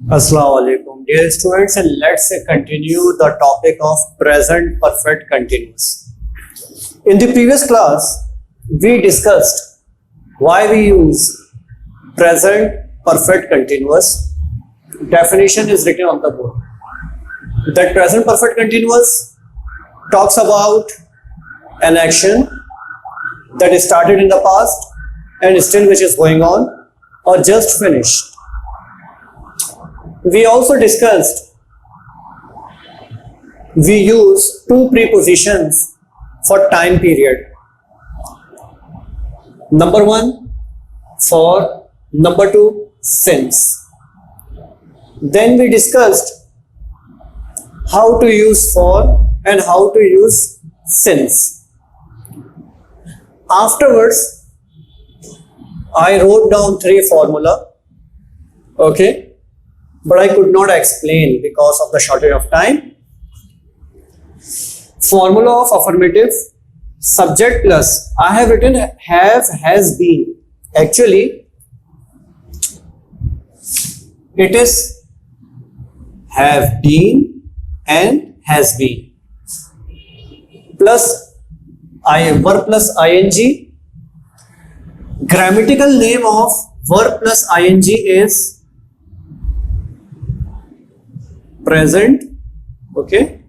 Assalamualaikum, dear students, and let's continue the topic of present perfect continuous. In the previous class, we discussed why we use present perfect continuous. Definition is written on the board. That present perfect continuous talks about an action that is started in the past and still which is going on or just finished. We also discussed we use two prepositions for time period. Number one, for, number two, since. Then we discussed how to use for and how to use since. Afterwards, I wrote down three formula. Okay. But I could not explain because of the shortage of time. Formula of affirmative, subject plus, I have written have, has, been. Actually, it is have been and has been. Plus verb plus ing. Grammatical name of verb plus ing is present, okay,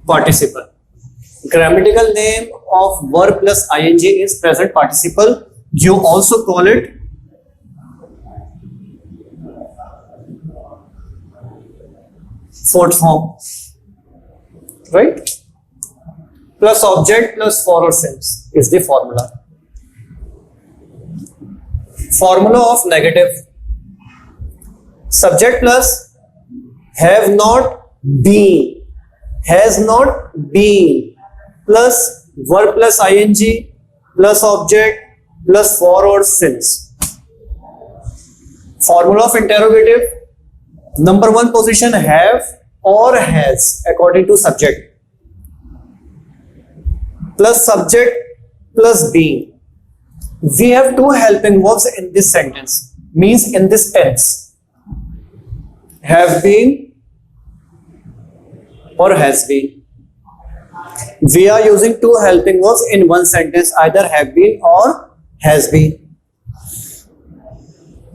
participle. Grammatical name of verb plus ing is present participle. You also call it fourth form, right? Plus object plus for or since is the formula. Formula of negative, subject plus have not been, has not been, plus verb plus ing plus object plus for or since. Formula of interrogative, number one position have or has according to subject, plus subject plus been. We have two helping verbs in this sentence, means in this tense, have been or has been. We are using two helping verbs in one sentence, either have been or has been.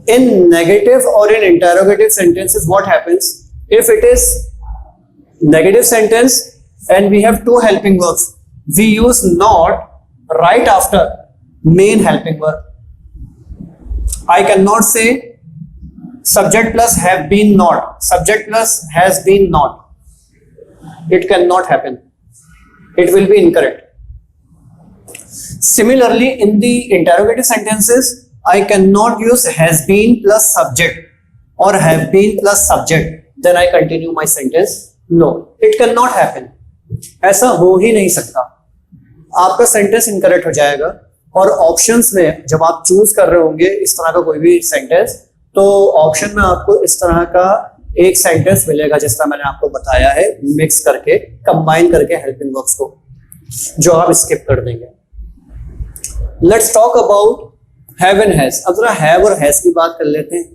In negative or in interrogative sentences, what happens? If it is negative sentence and we have two helping verbs, we use not right after main helping verb. I cannot say subject plus have been not, subject plus has been not. It cannot happen. It will be incorrect. Similarly, in the interrogative sentences, I cannot use has been plus subject or have been plus subject. Then I continue my sentence. No, it cannot happen. ऐसा हो ही नहीं सकता. आपका sentence incorrect हो जाएगा. और options में जब आप चूज कर रहे होंगे इस तरह का कोई भी सेंटेंस, तो ऑप्शन में आपको इस तरह का एक सेंटेंस मिलेगा जिस तरह मैंने आपको बताया है, मिक्स करके कंबाइन करके हेल्पिंग वर्ब्स को, जो आप स्किप कर देंगे. Let's talk about have and has. अब जरा हैव और हैज की बात कर लेते हैं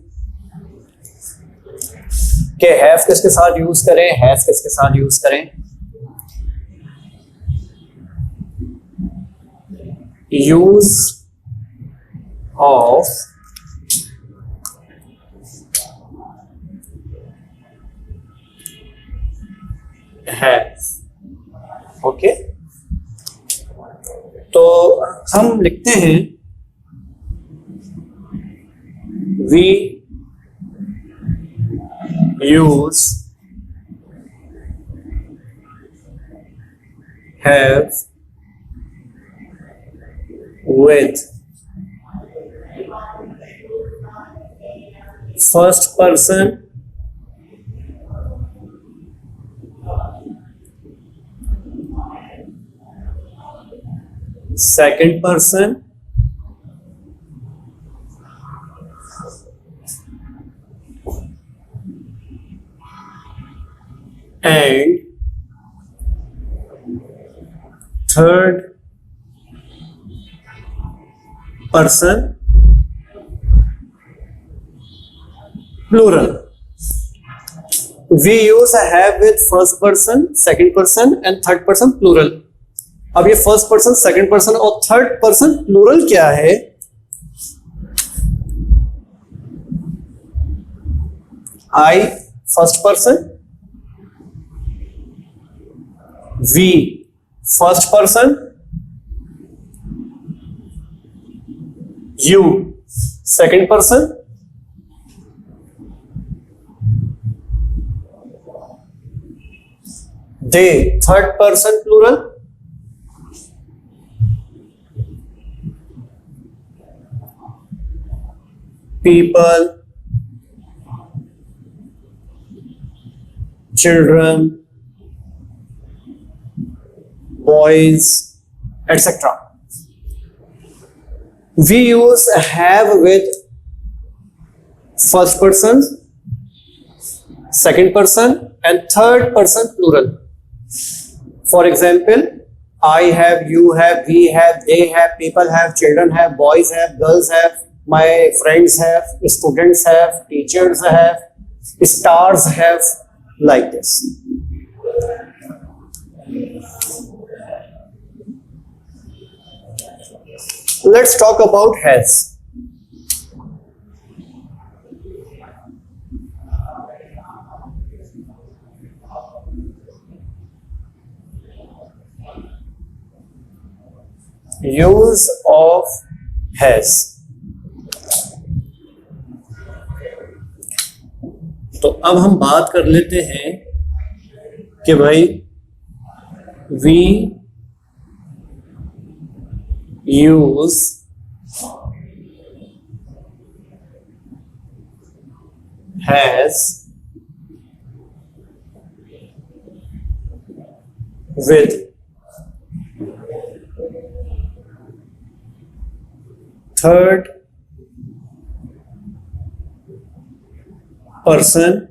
कि हैव किसके साथ यूज करें, हैज किसके साथ यूज करें. Use of have. ओके, तो हम लिखते हैं we use have with first person second person and third person plural. We use have with first person, second person and third person plural. अब ये फर्स्ट पर्सन, सेकंड पर्सन और third person plural क्या है? I first person, we first person, you second person, they third person plural, people, children, boys, etc. We use have with first person, second person and third person plural. For example, I have, you have, we have, they have, people have, children have, boys have, girls have, my friends have, students have, teachers have, stars have, like this. Let's talk about has. Use of has. तो अब हम बात कर लेते हैं कि भाई we use has with third person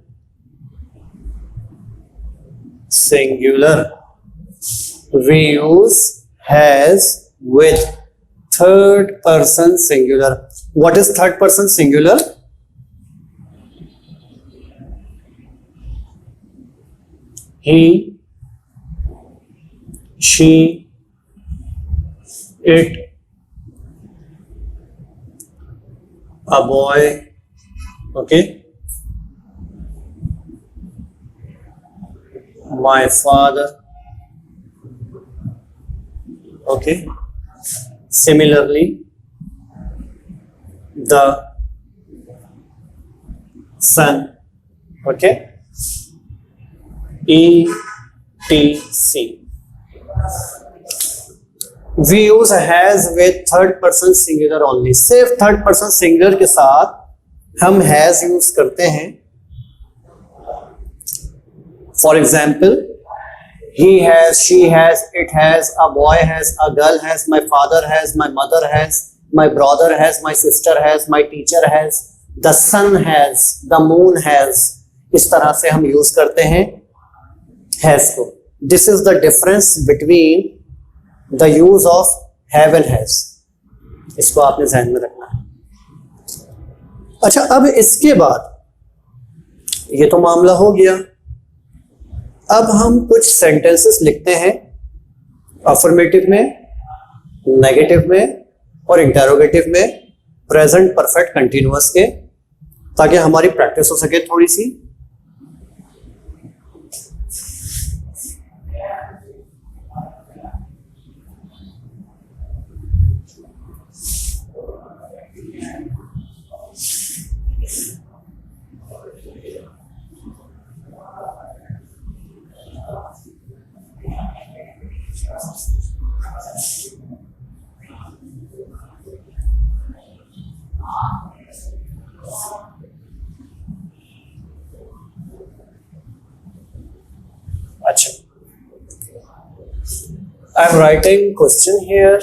singular. We use has with third person singular. What is third person singular? He, she, it, a boy, okay, my father, okay, similarly the son, okay, etc. We use has with third person singular only. सिर्फ third person singular के साथ हम has use करते हैं. For example, he has, she has, it has, a boy has, a girl has, my father has, my mother has, my brother has, my sister has, my teacher has, the sun has, the moon has. इस तरह से हम use करते हैं has को. This is the difference between the use of have and has. इसको आपने ध्यान में रखना है. अच्छा, अब इसके बाद ये तो मामला हो गया. अब हम कुछ सेंटेंसेस लिखते हैं अफर्मेटिव में, नेगेटिव में और इंटरोगेटिव में प्रेजेंट परफेक्ट कंटिन्यूअस के, ताकि हमारी प्रैक्टिस हो सके थोड़ी सी. अच्छा, I am writing question here.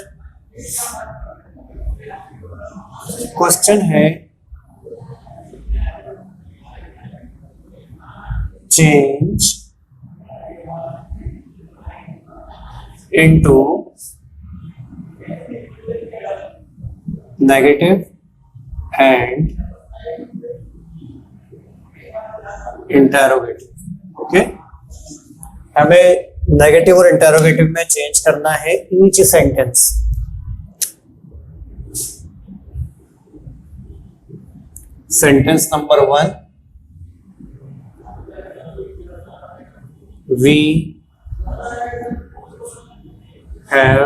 Question है change into negative and interrogative. Okay, हमें नेगेटिव और इंटेरोगेटिव में चेंज करना है each sentence. Sentence number 1, we have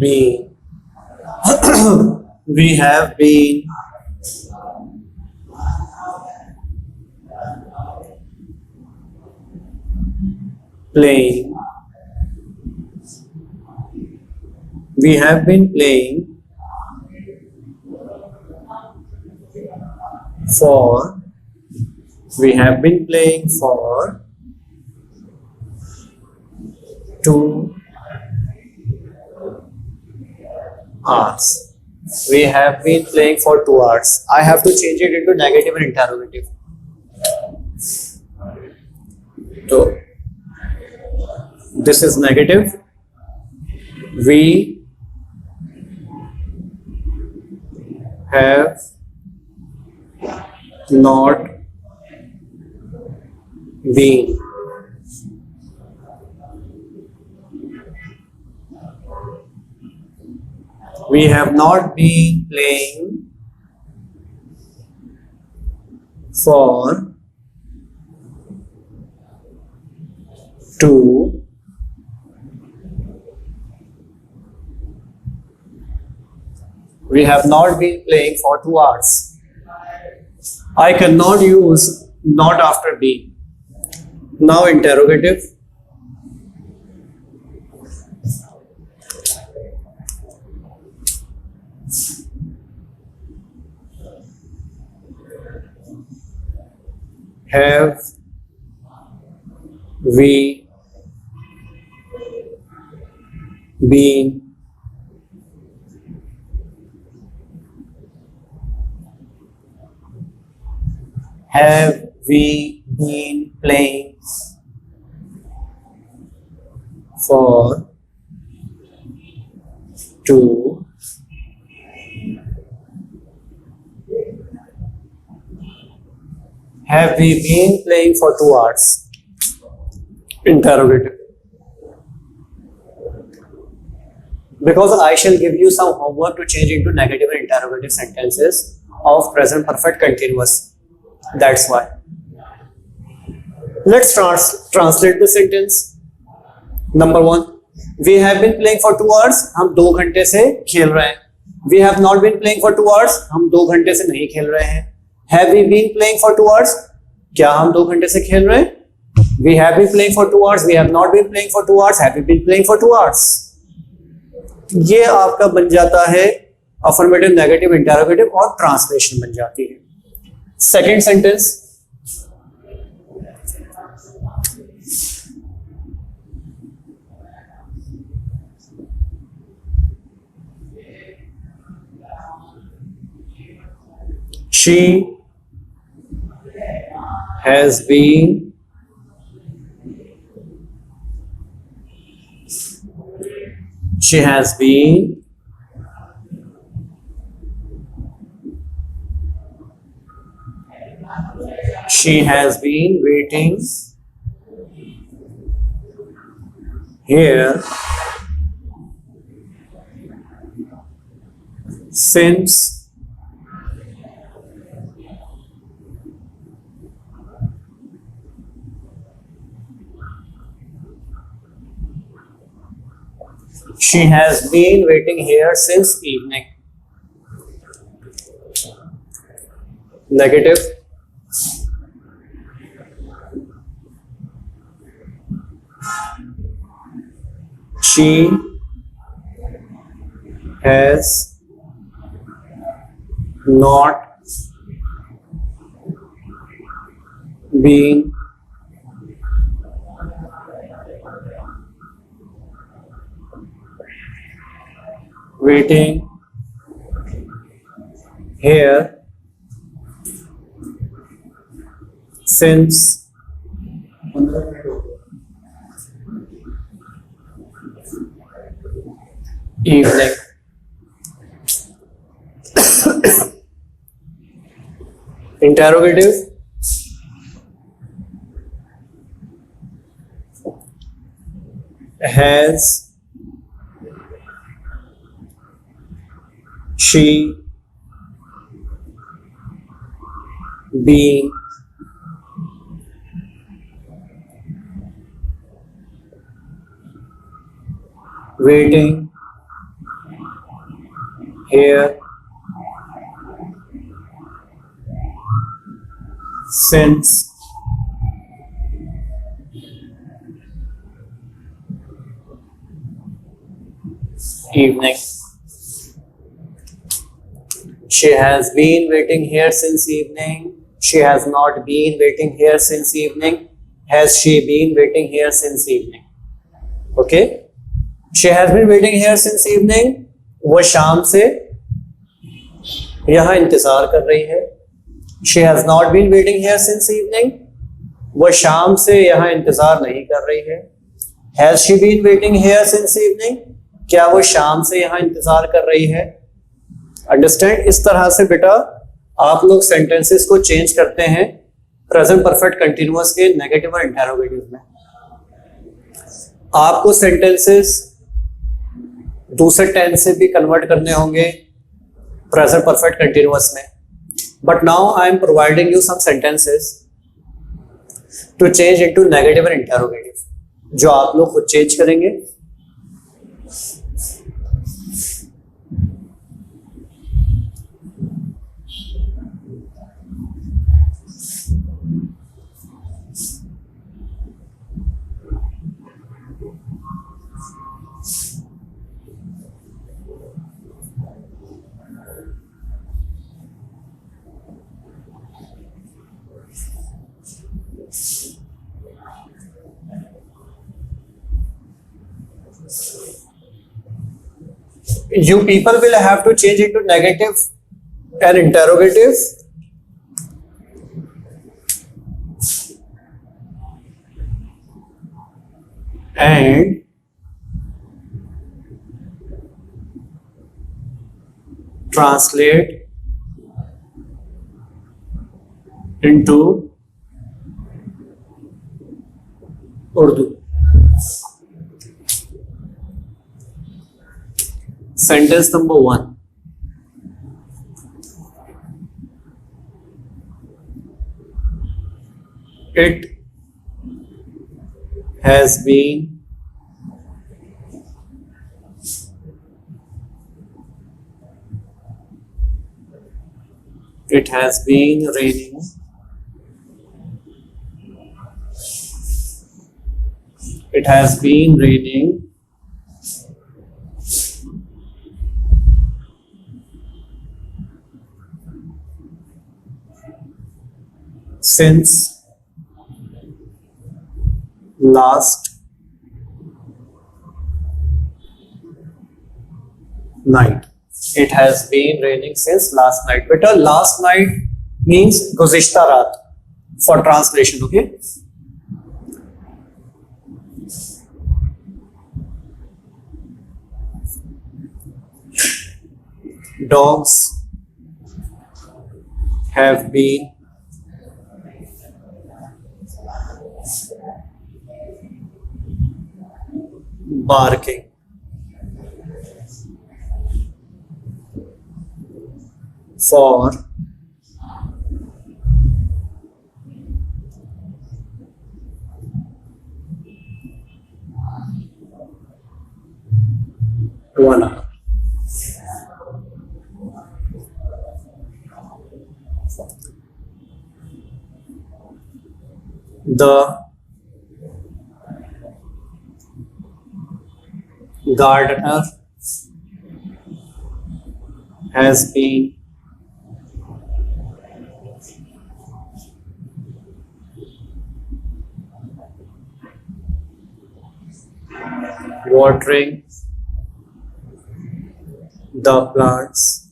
been we have been playing we have been playing for we have been playing for 2 hours. We have been playing for 2 hours. I have to change it into negative and interrogative. So this is negative. We have not been we have not been playing for 2 we have not been playing for 2 hours. I cannot use not after being. Now interrogative. Have we been playing for 2 Have we been playing for 2 hours? Interrogative. Because I shall give you some homework to change into negative and interrogative sentences of present perfect continuous. That's why. Let's translate the sentence. Number 1. We have been playing for 2 hours. हम 2 घंटे से खेल रहे हैं. We have not been playing for 2 hours. हम 2 घंटे से नहीं खेल रहे हैं. Have we been playing for 2 hours? क्या हम 2 घंटे से खेल रहे हैं? We have been playing for 2 hours. We have not been playing for 2 hours. Have we been playing for 2 hours? ये आपका बन जाता है अफर्मेटिव, नेगेटिव, इंटरोगेटिव और ट्रांसलेशन बन जाती है. Second sentence. She has been she has been waiting here since she has been waiting here since evening. Negative. She has not been waiting here since evening. Interrogative. Has she been waiting here since evening? She has been waiting here since evening. She has not been waiting here since evening. Has she been waiting here since evening? Okay. She has been waiting here since evening. वो शाम से यहाँ इंतजार कर रही है. She has not been waiting here since evening. वो शाम से यहाँ इंतजार नहीं कर रही है. Has she been waiting here since evening? क्या वो शाम से यहाँ इंतजार कर रही है? अंडरस्टैंड. इस तरह से बेटा आप लोग सेंटेंसेस को चेंज करते हैं प्रेजेंट परफेक्ट कंटिन्यूअस के नेगेटिव और इंटेरोगेटिव में. आपको सेंटेंसेस दूसरे टेंस से भी कन्वर्ट करने होंगे प्रेजेंट परफेक्ट कंटिन्यूअस में. But now I am providing you some sentences to change into negative और इंटेरोगेटिव, जो आप लोग खुद चेंज करेंगे. You people will have to change into negative and interrogative. And translate into Urdu. Sentence number 1. It has been raining since last night. It has been raining since last night. Beta, last night means गुज़िश्ता रात for translation. Okay. Dogs have been barking for 1 hour. The gardener has been watering the plants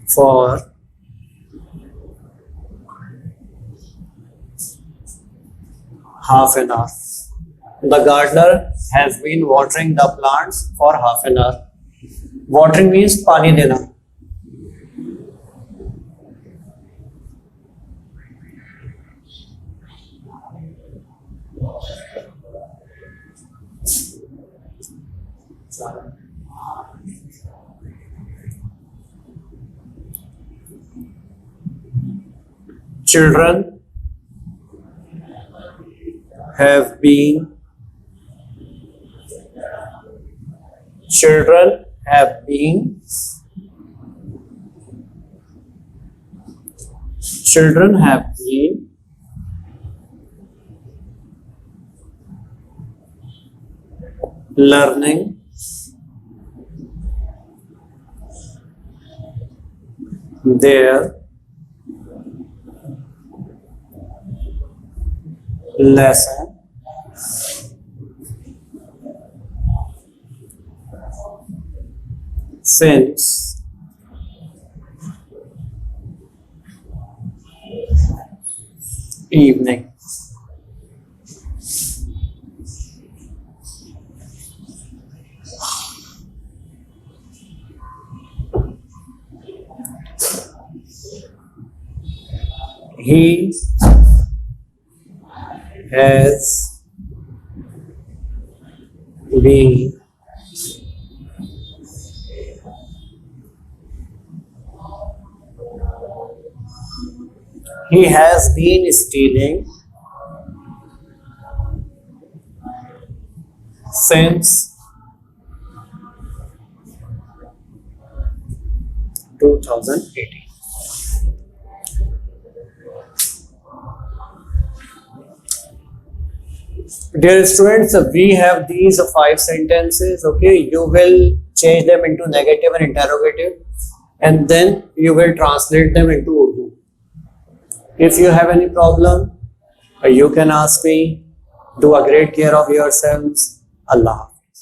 for half an hour. The gardener has been watering the plants for half an hour. Watering means पानी देना. Children have been children have been learning their lesson since evening. He has been stealing since 2018. Dear students, we have these 5 sentences. Okay, you will change them into negative and interrogative, and then you will translate them into Urdu. If you have any problem, you can ask me. Do a great care of yourselves. Allah.